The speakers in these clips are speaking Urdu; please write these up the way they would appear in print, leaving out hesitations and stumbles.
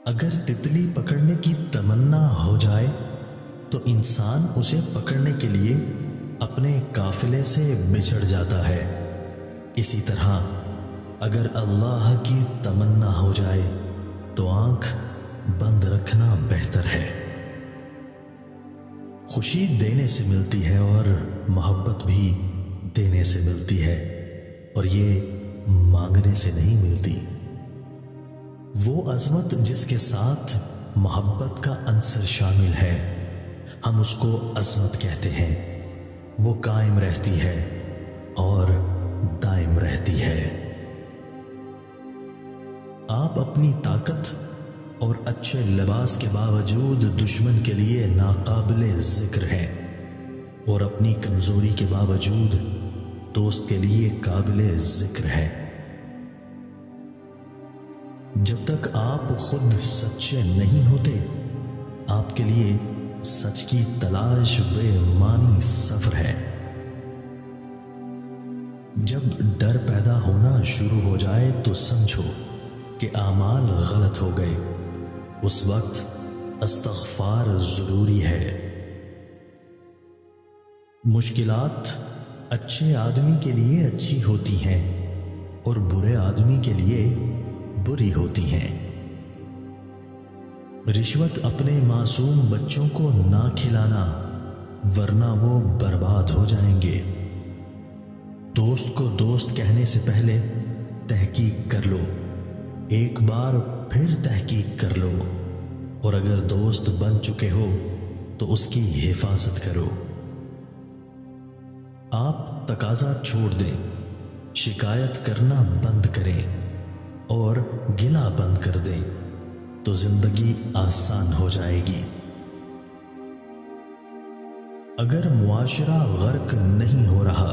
اگر تتلی پکڑنے کی تمنا ہو جائے تو انسان اسے پکڑنے کے لیے اپنے قافلے سے بچھڑ جاتا ہے۔ اسی طرح اگر اللہ کی تمنا ہو جائے تو آنکھ بند رکھنا بہتر ہے۔ خوشی دینے سے ملتی ہے اور محبت بھی دینے سے ملتی ہے، اور یہ مانگنے سے نہیں ملتی۔ وہ عظمت جس کے ساتھ محبت کا عنصر شامل ہے، ہم اس کو عظمت کہتے ہیں۔ وہ قائم رہتی ہے اور دائم رہتی ہے۔ آپ اپنی طاقت اور اچھے لباس کے باوجود دشمن کے لیے ناقابل ذکر ہیں، اور اپنی کمزوری کے باوجود دوست کے لیے قابل ذکر ہے۔ جب تک آپ خود سچے نہیں ہوتے، آپ کے لیے سچ کی تلاش بے معنی سفر ہے۔ جب ڈر پیدا ہونا شروع ہو جائے تو سمجھو کہ اعمال غلط ہو گئے، اس وقت استغفار ضروری ہے۔ مشکلات اچھے آدمی کے لیے اچھی ہوتی ہیں اور برے آدمی کے لیے بری ہوتی ہیں۔ رشوت اپنے معصوم بچوں کو نہ کھلانا، ورنہ وہ برباد ہو جائیں گے۔ دوست کو دوست کہنے سے پہلے تحقیق کر لو، ایک بار پھر تحقیق کر لو، اور اگر دوست بن چکے ہو تو اس کی حفاظت کرو۔ آپ تقاضا چھوڑ دیں، شکایت کرنا بند کریں اور گلہ بند کر دیں تو زندگی آسان ہو جائے گی۔ اگر معاشرہ غرق نہیں ہو رہا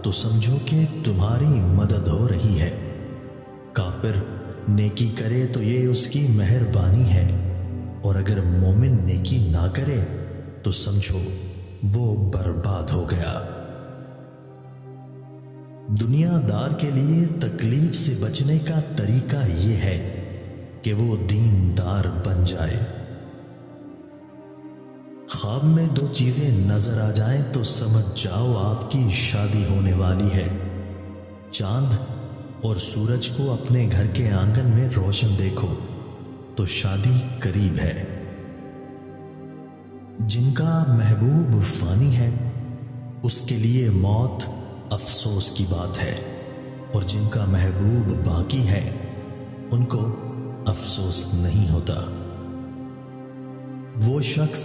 تو سمجھو کہ تمہاری مدد ہو رہی ہے۔ کافر نیکی کرے تو یہ اس کی مہربانی ہے، اور اگر مومن نیکی نہ کرے تو سمجھو وہ برباد ہو گیا۔ دنیا دار کے لیے تکلیف سے بچنے کا طریقہ یہ ہے کہ وہ دیندار بن جائے۔ خواب میں دو چیزیں نظر آ جائیں تو سمجھ جاؤ آپ کی شادی ہونے والی ہے۔ چاند اور سورج کو اپنے گھر کے آنگن میں روشن دیکھو تو شادی قریب ہے۔ جن کا محبوب فانی ہے اس کے لیے موت افسوس کی بات ہے، اور جن کا محبوب باقی ہے ان کو افسوس نہیں ہوتا۔ وہ شخص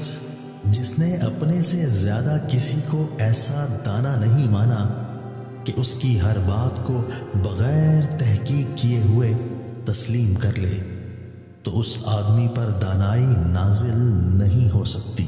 جس نے اپنے سے زیادہ کسی کو ایسا دانا نہیں مانا کہ اس کی ہر بات کو بغیر تحقیق کیے ہوئے تسلیم کر لے، تو اس آدمی پر دانائی نازل نہیں ہو سکتی۔